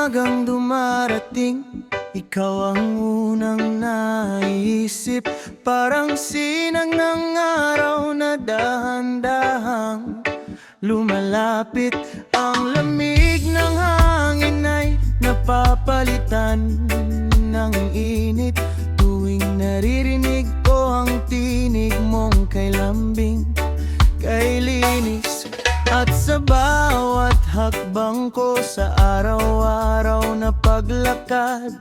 umagang dumarating, ikaw ang unang naisip. Parang sinag ng araw na dahan-dahang lumalapit. Ang lamig ng hangin ay napapalitan ng init tuwing naririnig ko ang tinig mong kay lambing, kay linis. At sa bawat hakbang ko sa araw-araw na paglakad,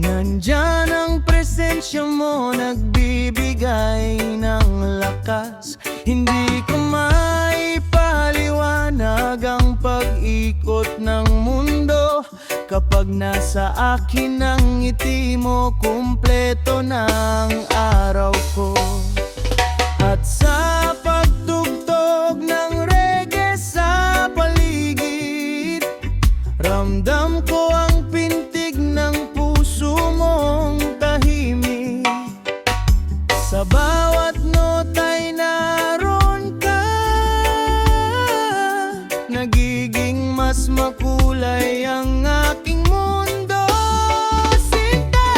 nandyan ang presensya mo, nagbibigay ng lakas. Hindi ko maipaliwanag ang pag-ikot ng mundo kapag nasa akin ang ngiti mo, kumpleto ng araw ko. At sa pagtugtog ng reggae sa paligid, ramdam ko ang pintig ng puso mong tahimik. Sa bawat nota'y naroon ka, nagiging mas makulay ang aking mundo. Sinta,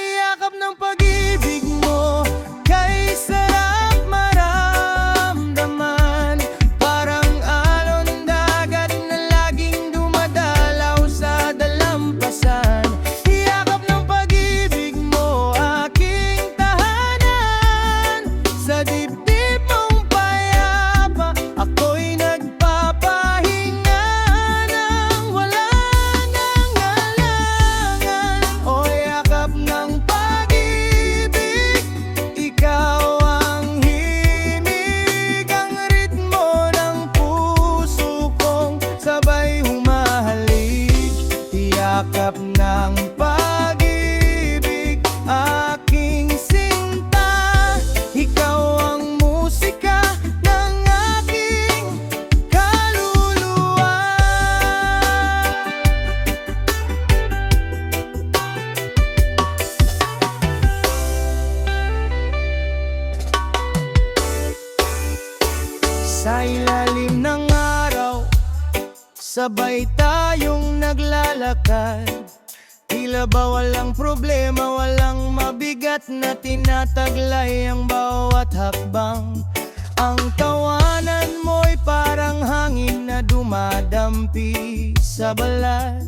yakap ng pag-ibig mo, kay sarap maramdaman. Parang alon dagat na laging dumadalaw sa dalampasan. Yakap ng pag-ibig mo, aking tahanan. Sa dibdib mong payapa, ako'y nagpapahinga nang wala nang alangan. O yakap ng pag-ibig, ikaw ang himig, ang ritmo ng puso kong sabay humahalik. Yakap ng pag-ibig, aking sinta, ikaw ang musika ng aking kaluluwa. Sa ilalim ng araw, sabay tayong naglalakad. Tila ba walang problema, walang mabigat na tinataglay ang bawat hakbang. Ang tawanan mo'y parang hangin na dumadampi sa balat,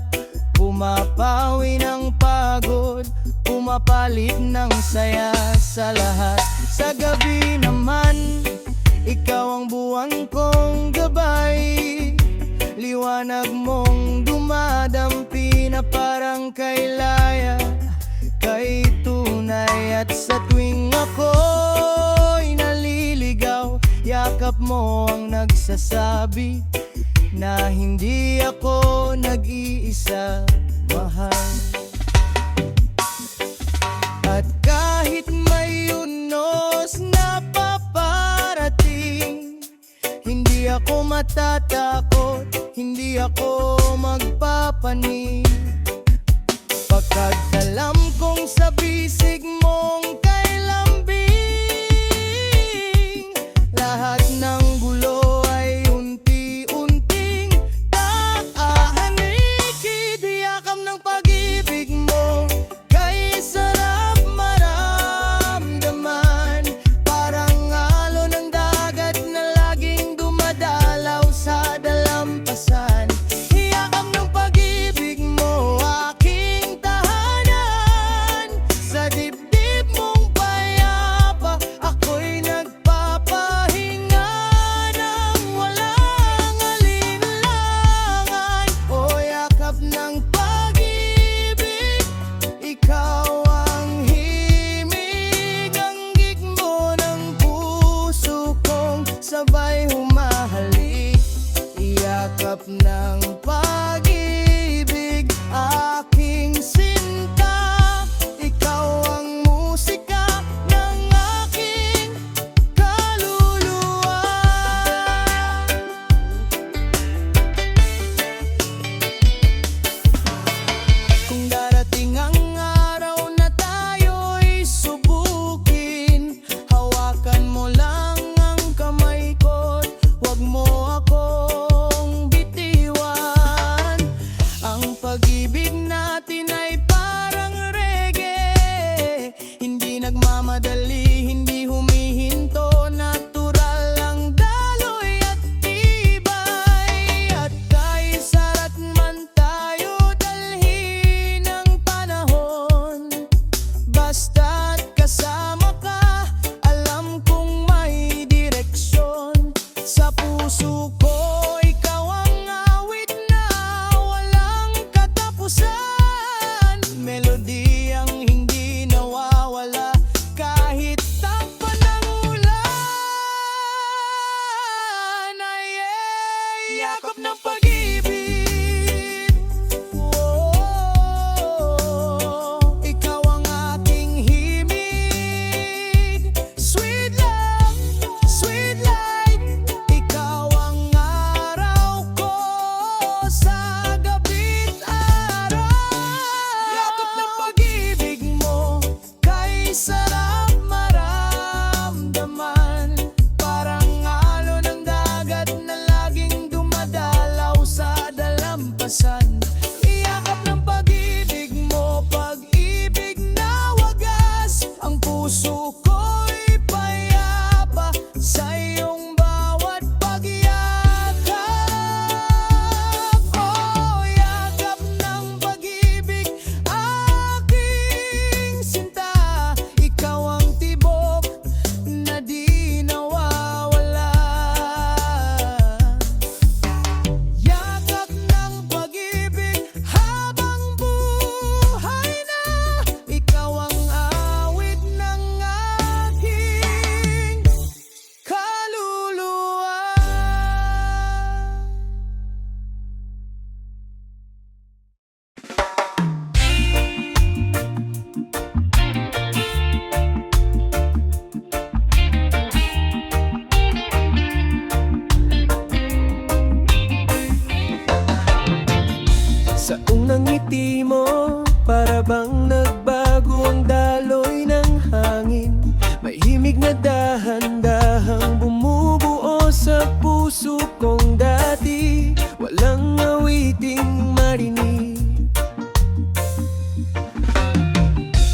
pumapawi ng pagod, pumapalit ng saya sa lahat. Sa gabi naman, ikaw ang buwan kong gabay, liwanag mong dumadampi na parang kay laya, kay tunay. At sa tuwing ako'y naliligaw, yakap mo ang nagsasabi na hindi ako nag-iisa, mahal. At kahit may unos na paparating, hindi ako matatakot, hindi ako magpapanig, pagkat alam kong sa bisig mong kay lambing, lahat ng gulo ay unti-unting taahanikid. Yakap ng pag-ibig mo, kay sarap maramdaman. Parang alon ng dagat na laging dumadalaw sa dalampasan. Yakap ng pag-ibig mo, Unang ngiti mo, para bang nagbago ang daloy ng hangin. May himig na dahan-dahang bumubuo sa puso kong dati walang awiting marinig.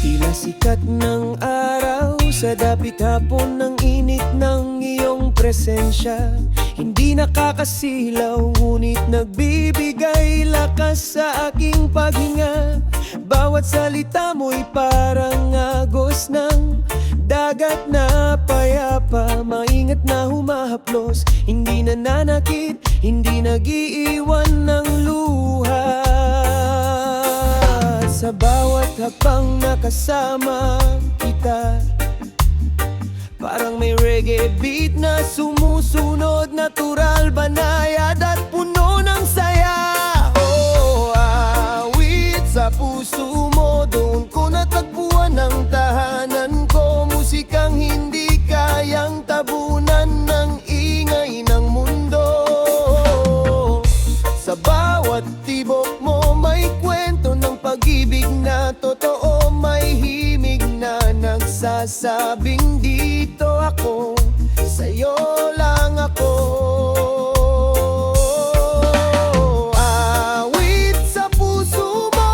Tila sikat ng araw sa dapit hapon ng init ng iyong presensya. Hindi nakakasilaw, ngunit nagbibigay lakas sa aking paghinga. Bawat salita mo'y parang agos ng dagat na payapa. Maingat na humahaplos, hindi nananakit, hindi nag-iiwan ng luha. Sa bawat hakbang nakasama kita, parang may reggae beat na sumusunod. Natural, banayad at puno ng saya. Oh, awit sa puso mo, doon ko natagpuan ang tahanan ko. Musikang hindi kayang tabunan ng ingay ng mundo. Sa bawat tibok mo may kwento ng pag-ibig na totoo. May himig na nagsasabing dito ako, sa'yo lang ako. Awit sa puso mo,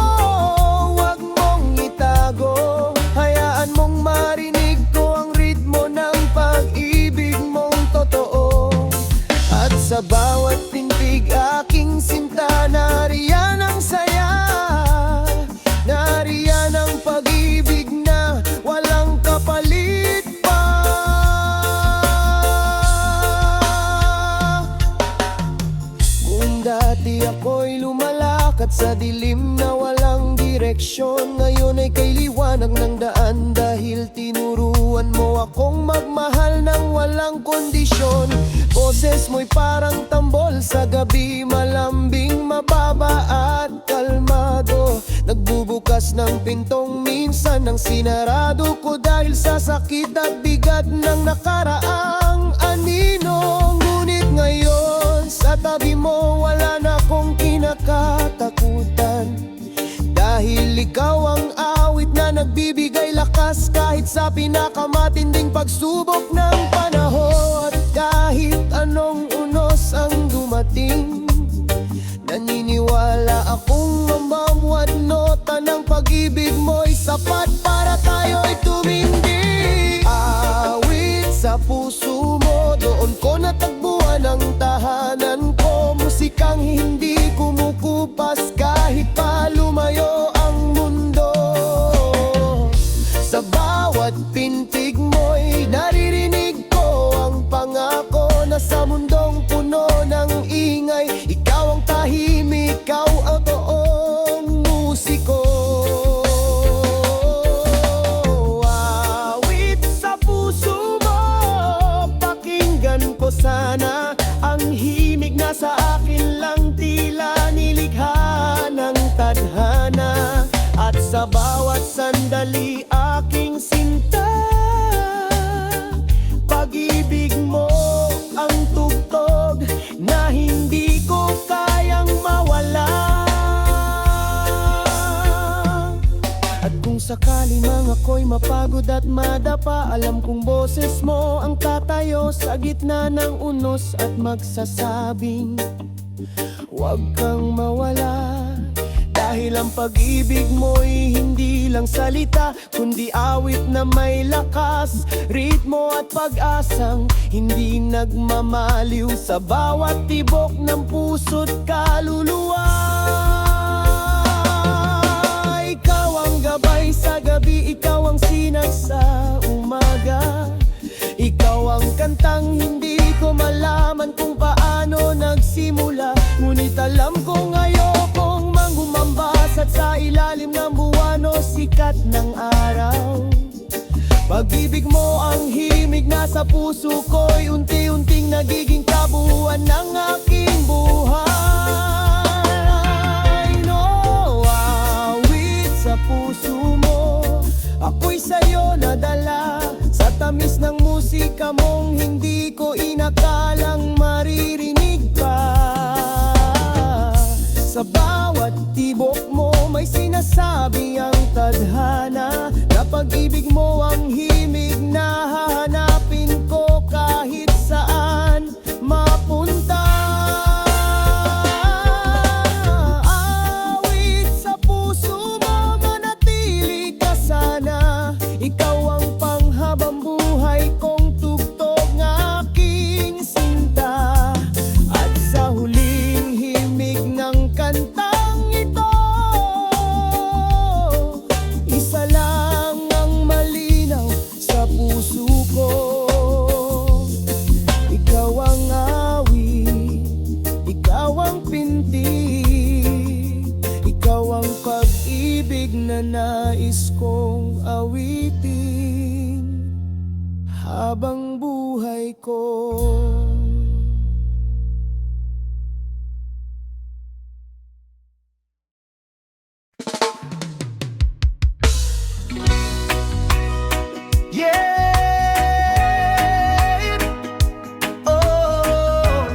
wag mong itago. Hayaan mong marinig ko ang ritmo ng pag-ibig mong totoo. At sa bawat tintig aking sinta, nariyan ang saya. Nariyan ang pag-ibig na walang kapalit pa. Kung dati ako'y lumalakad sa dilim na walang direksyon, ngayon ay kay liwanag ng daan. Dahil tinuruan mo akong magmahal ng walang kondisyon. Boses mo'y parang tambol sa gabi, malambing, mababa at kalmado. Nagbubukas ng pintong minsan ng sinarado ko, dahil sa sakit at bigat ng nakaraang anino. Ngunit ngayon sa tabi mo, wala na akong kinakatakutan. Dahil ikaw ang awit na nagbibigay lakas kahit sa pinakamatinding pagsubok ng panahon. At kahit anong unos ang dumating, naniniwala akong ang bawat nota ng pag-ibig mo'y sapat para tayo'y tumindi. Awit sa puso mo, doon ko natagpuan ang tahanan ko. Musikang hindi kumukupas kahit pa lumayo ang mundo. Sa bawat pintig mo'y naririnig ko ang pangako na sa mundong puno ng ingay, ikaw ang tahimik, ikaw ang toong musiko. Awit sa puso mo, pakinggan ko sana ang himig na sa akin lang, tila nilikha ng tadhana. At sa bawat sandali aking sinta, pag-ibig mo ang tugtog na hindi ko kayang mawala. At kung sakali mang ako'y mapagod at madapa, alam kong boses mo ang tatayo sa gitna ng unos at magsasabing, huwag kang mawala. Dahil ang pag-ibig mo'y hindi lang salita, kundi awit na may lakas, ritmo at pag-asang hindi nagmamaliw sa bawat tibok ng puso't kaluluwa. Ikaw ang gabay sa gabi, ikaw ang sinag sa umaga. Ikaw ang kantang hindi ko malaman kung paano nagsimula, ngunit alam ko ngayokong manghumambas at sa ilalim ng buwan o sikat ng araw. Pag-ibig mo ang himig na sa puso ko'y unti-unting nagiging kabuuan ng aking buhay. No, awit sa puso mo, ako'y sa'yo nadala. Sa tamis ng musika mong hindi ko inakalang maririnig pa. Sa bawat tibok sinasabi ang tadhana na pag-ibig mo ang himig na hahanapin ko kahit saan mapunta. Awit sa puso mo, manatili ka sana. Ikaw ang panghabang buhay kong tugtog ng aking sinta. At sa huling himig ng kantang ito, isa lang ang malinaw sa puso ko. Ikaw ang awit, ikaw ang pintig, ikaw ang pag-ibig na nais kong awitin habang buhay ko. Yeah, oh,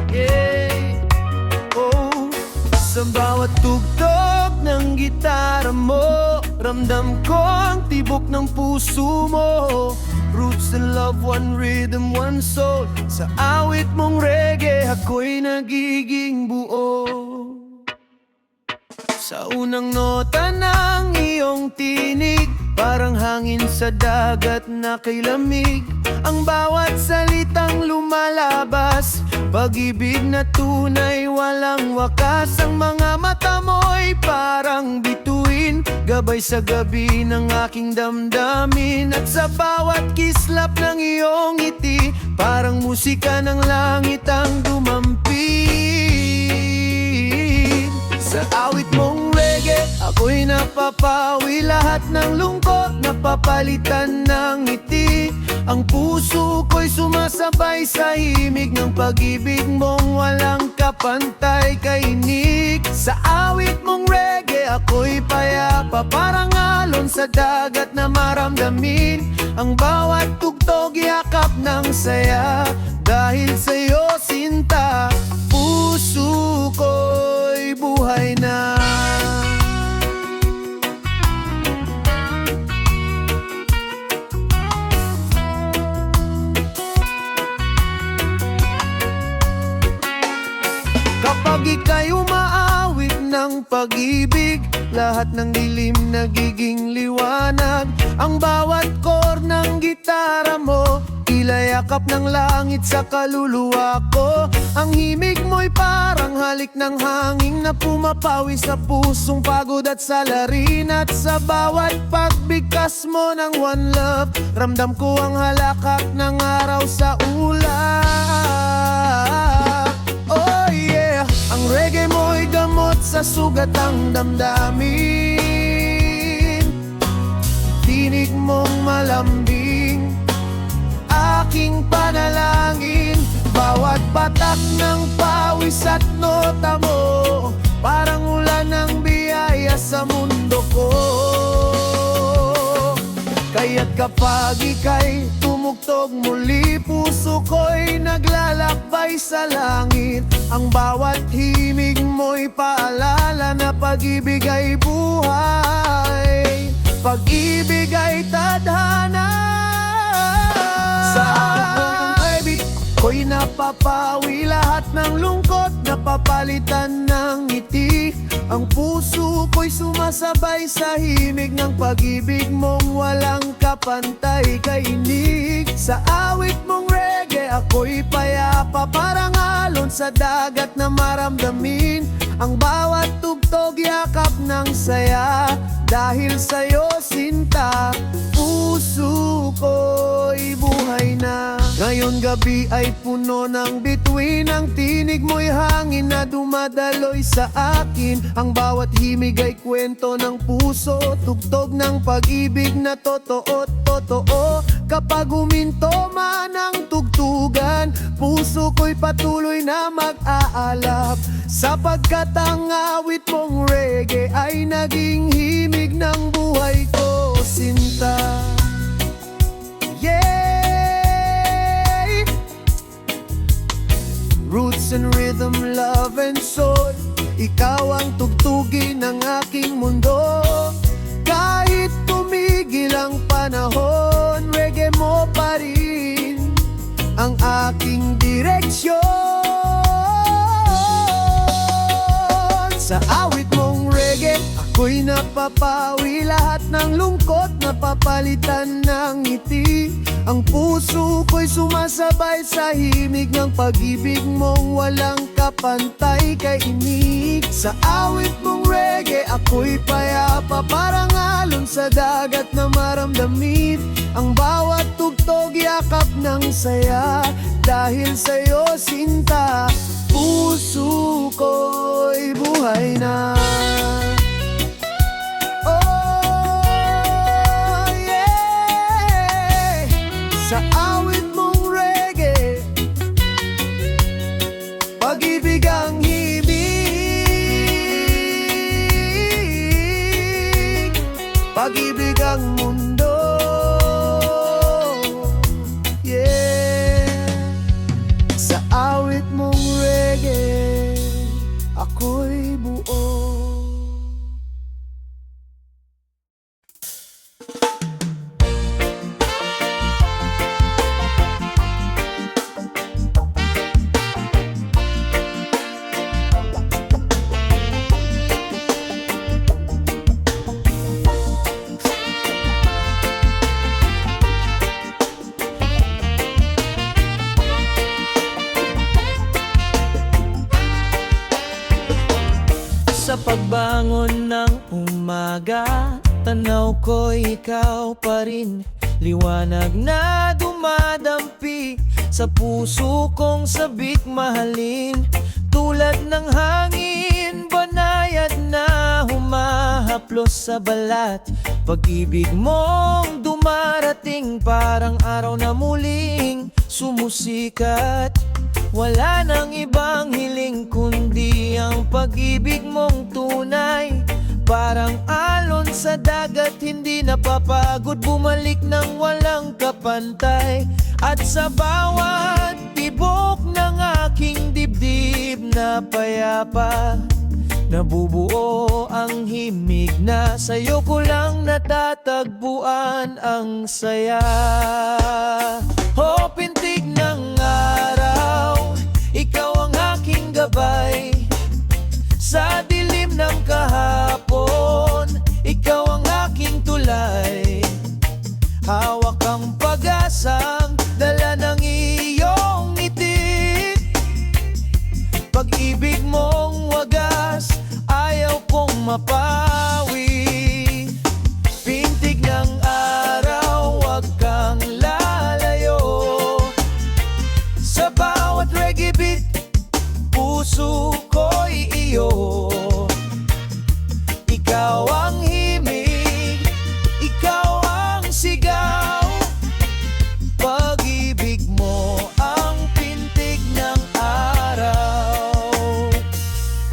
yeah, oh. Sa bawat tugtog ng gitara mo, ramdam ko ang tibok ng puso mo. Roots and love, one rhythm, one soul. Sa awit mong reggae, ako'y nagiging buo. Sa unang nota ng iyong tinig, parang hangin sa dagat na kay lamig. Ang bawat salitang lumalabas, pag-ibig na tunay, walang wakas. Ang mga mata mo'y parang bituin, gabay sa gabi ng aking damdamin. At sa bawat kislap ng iyong ngiti, parang musika ng langit ang dumampi. Sa awit mong reggae, ako'y napapawi. Lahat ng lungkot napapalitan ng ngiti. Ang puso ko'y sumasabay sa himig ng pag-ibig mong walang kapantay kainig. Sa awit mong reggae, ako'y payapa, parang alon sa dagat na maramdamin. Ang bawat tugtog yakap ng saya, dahil sa'yo sinta, puso ko'y buhay na. Kapag ika'y umaawit ng pag-ibig, lahat ng dilim nagiging liwanag. Ang bawat chord ng gitara mo, tila yakap ng langit sa kaluluwa ko. Ang himig mo'y parang halik ng hangin na pumapawi sa pusong pagod at salarin. At sa bawat pagbigkas mo ng one love, ramdam ko ang halakak ng araw sa ulap. Oh yeah, ang reggae mo'y gamot sa sugat ang damdamin. Tinig mong malambing, aking panalangin. Bawat patak ng pawis at nota mo, parang ulan ng biyaya sa mundo ko. Kaya't kapag ika'y tumugtog muli, puso ko'y naglalakbay sa langit. Ang bawat himig mo'y paalala na pag-ibig ay buhay, pag-ibig ay tadhana. Sa akong ibig ko'y napapawi, lahat ng lungkot napapalitan ng ngiti. Ang puso ko'y sumasabay sa himig ng pag-ibig mong walang kapantay kainig. Sa awit mong reggae, ako'y payapa, parang alon sa dagat na maramdamin. Ang bawat tugtog yakap ng saya, dahil sa'yo sinta, puso ko'y buhay na. Ngayon gabi ay puno ng bituin, ang tinig mo'y hangin na dumadaloy sa akin. Ang bawat himig ay kwento ng puso, tugtog ng pag-ibig na totoo. Kapag huminto man ang tugtugan, puso ko'y patuloy na mag-aalap, sapagkat ang awit mong reggae ay naging himig ng buhay ko, sinta. Yeah! Roots and rhythm, love and soul, Ikaw ang tugtugin ng aking mundo. Kahit tumigil ang panahon, reggae mo pa rin ang aking direksyon. Sa awit mong reggae, ako'y napapawi. Lahat ng lungkot napapalitan ng ngiti. Ang puso ko'y sumasabay sa himig ng pag-ibig mong walang kapantay kaimig. Sa awit mong reggae, ako'y payapa, parang alon sa dagat na maramdamin. Ang bawat tugtog yakap ng saya, dahil sa'yo sinta, puso ko'y buhay na. Oh yeah, sa awit mong reggae, pag-ibig ang himig, pag-ibig ang mundo. Sa awit mong reggae, ako'y buo. Sa pagbangon ng umaga, tanaw ko'y ikaw pa rin. Liwanag na dumadampi sa puso kong sabik mahalin. Tulad ng hangin, banayad na humahaplos sa balat. Pag-ibig mong dumarating, parang araw na muling sumusikat. Wala nang ibang hiling kundi ang pag-ibig mong tunay. Parang alon sa dagat, hindi napapagod, bumalik ng walang kapantay. At sa bawat tibok ng aking dibdib na payapa, nabubuo ang himig na sa'yo ko lang natatagpuan ang saya. O pintig ng araw, ikaw ang aking gabay. Sa dilim ng kahapon, ikaw ang aking tulay. Hawak ang pag-asang dala ng iyong ngiti. Pag-ibig mong wagas, ayaw kong mapawi. Pintig ng araw, wag kang lalayo. Sa bawat reggae beat, puso ko'y iyo. Ikaw ang himig, ikaw ang sigaw. Pag-ibig mo ang pintig ng araw.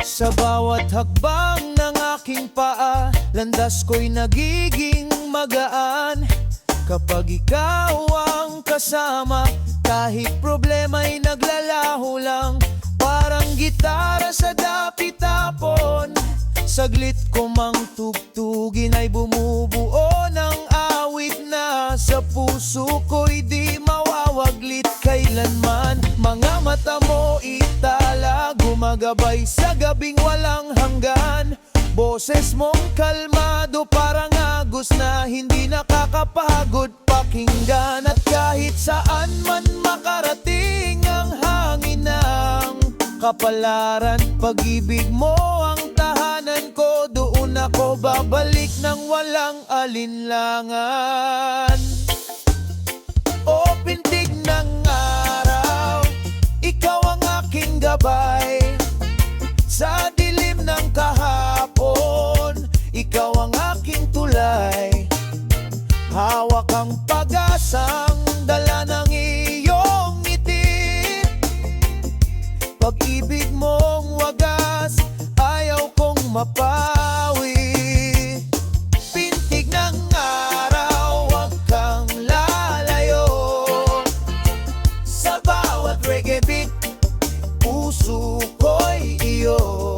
Sa bawat hakbang ng aking paa, landas ko'y nagiging magaan. Kapag ikaw ang kasama, kahit problema'y naglalaho lang. Parang gitara sa dapit-tapon, saglit ko mang tugtugin ay bumubuo ng awit na sa puso ko'y di mawawaglit kailanman. Mga mata mo itala, gumagabay sa gabing walang hanggan. Boses mong kalmado, parang agos na hindi nakakapagod pakinggan. At kahit saan man makarating ang hangin ng kapalaran, pag-ibig mo ang tahanan ko. Doon ako babalik ng walang alinlangan. O pintig ng araw, ikaw ang aking gabay. Sa dilim ng kahapon, ikaw ang aking tulay. Hawak ang pag-asang dala ng iyong ngiti. Pag-ibig mong wagas, ayaw kong mapawi. Pintig ng araw, wag kang lalayo. Sa bawat reggae beat, puso ko'y iyo.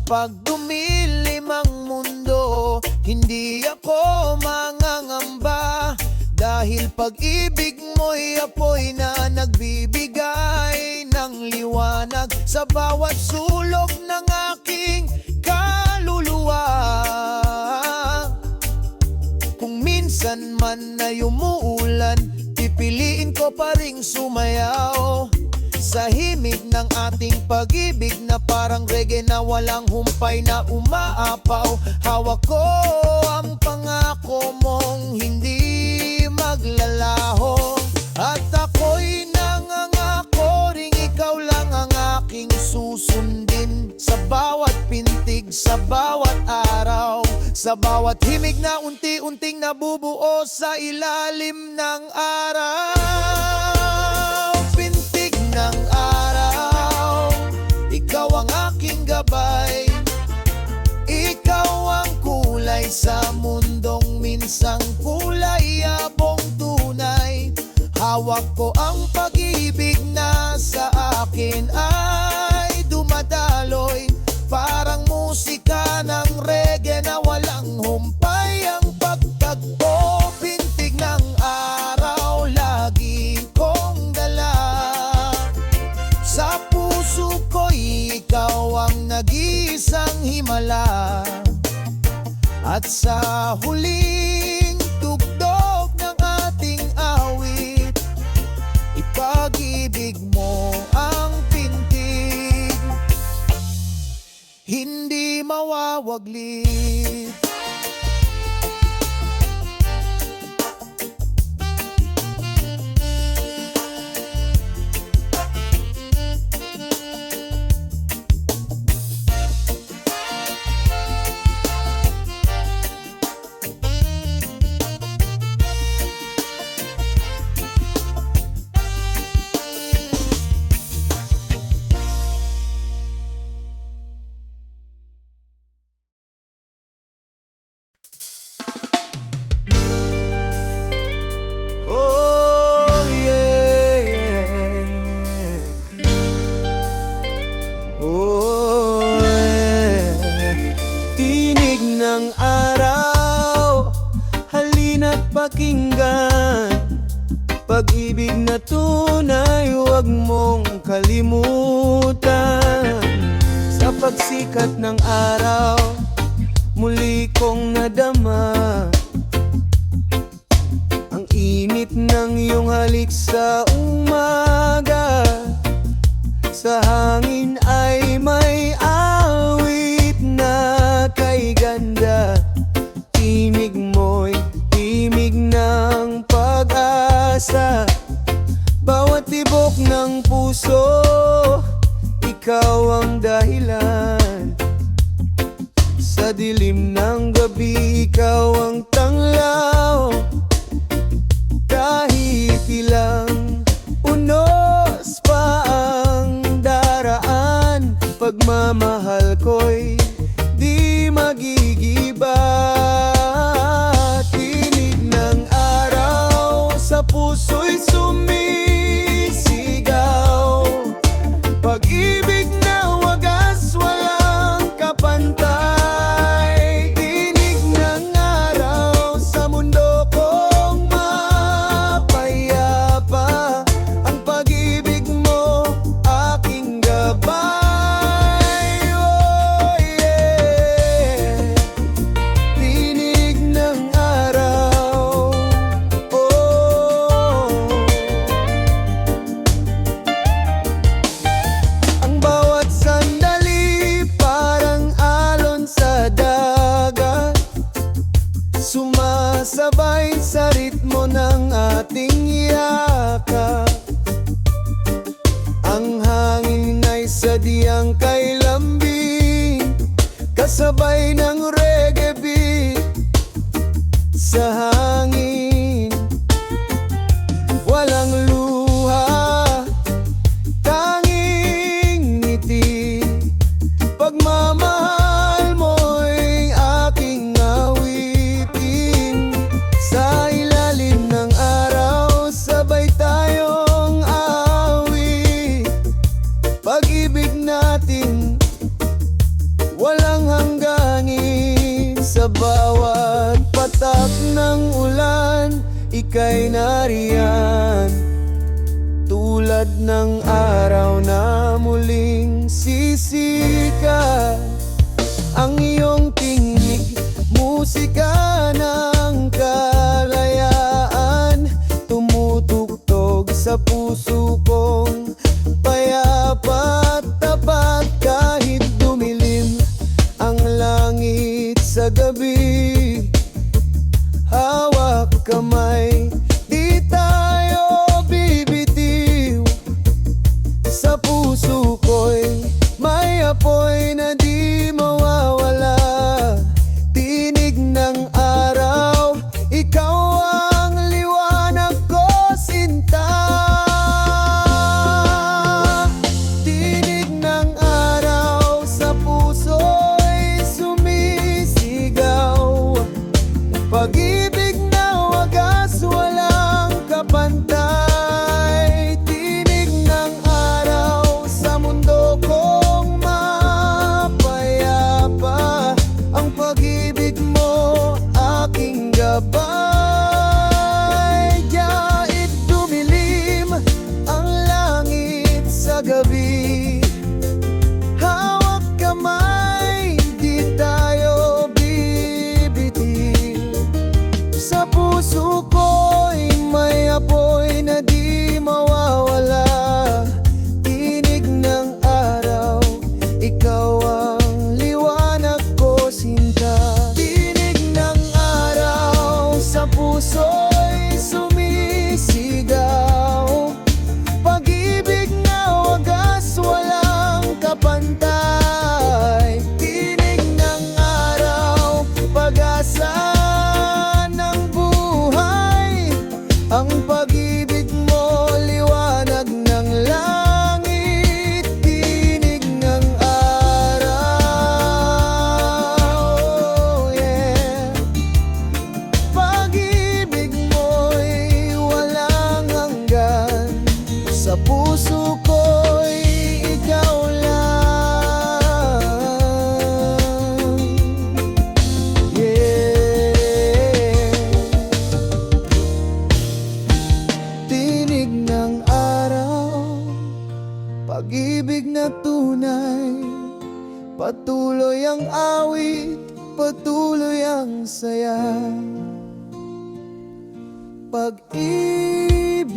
Kapag dumilim ang mundo, hindi ako mangangamba, dahil pag-ibig mo'y apoy na nagbibigay ng liwanag sa bawat sulok ng aking kaluluwa. Kung minsan man ay umuulan, pipiliin ko pa ring sumayaw sa himig ng ating pag-ibig na parang reggae na walang humpay na umaapaw. Hawak ko ang pangako mong hindi maglalaho, at ako'y nangangako ring ikaw lang ang aking susundin sa bawat pintig, sa bawat araw, sa bawat himig na unti-unting nabubuo sa ilalim ng araw. Pintig ng araw, ikaw ang aking gabay, ikaw ang kulay sa mundong minsang kulay abong tunay. Hawak ko ang pag-ibig na sa akin ay dumadaloy, parang musika ng reggae na walang humpay ang pagtagpo. Pintig ng araw, lagi kong dala sa puso ko'y ikaw ang nag-iisang himala, at sa huling tugtog ng ating awit, ipag-ibig mo ang pintig, hindi mawawaglit. Oh yeah, oh yeah. Tinig ng araw, halina't pakinggan, pag-ibig na tunay huwag mong kalimutan. Sa pagsikat ng araw, muli kong nadama ang init ng iyong halik sa umaga. Sa hangin ay may awit na kay ganda, timig mo'y timig ng pag-asa. Bawat tibok ng puso, ikaw ang dahilan. Sa dilim ng gabi, ikaw ang tanglaw. Kahit ilang unos pa ang daraan, pagmamahal ko'y di magigiba. Tinig ng araw, sa puso'y sumisigaw, pag-ibig na wagas walang kapantay. Tinig ng araw, sa mundo kong mapayapa, ang pag-ibig mo aking gabay. Oh yeah, tinig ng araw, oh. Ang bawat sandali parang alon sa dagat, sumasabay sa ritmo ng ating yakap. Ang hangin ay sadyang kay lambing, kasabay ng reggae beat. Sa hangin walang luha, tanging ngiti, pagmamahal mo'y aking awitin. Sa ilalim ng araw, sabay tayong awit, pag-ibig natin wala Sa bawat patak ng ulan, ika'y nariyan. Tulad ng araw na muling sisikat. Ang iyong tinig, musika ng kalayaan, tumutugtog sa puso kong payapa at tapat. Kahit dumilim ang langit sa gabi, hawak kamay, di tayo bibitiw. Sa puso ko'y may apoy na di mawawala. Tinig ng araw, ikaw ang liwanag ko, sinta. Tinig ng araw sa puso'y sumisigaw. Pag-ibig na wagas, walang kapantay. Tinig ng araw sa mundo kong mapayapa. Ang pag-ibig mo aking gabay. Kahit dumilim ang langit sa gabi, hawak kamay, di tayo bibitiw. Sa puso ko'y may apoy na di mawawala. Tinig ng araw, ikaw ang liwanag ko, sinta. Tinig ng araw sa puso'y sumisigaw. Pag-ibig na wagas, walang kapantay. Tinig ng araw, pag-asa ng buhay. Ang pag-ibig mo, liwanag ng langit. Tinig ng araw, yeah. Pag-ibig mo'y walang hanggan. Sa puso ko'y ikaw lang, yeah. Tinig ng araw, pag-ibig na tunay. Patuloy ang awit, patuloy ang saya. Pag-ibig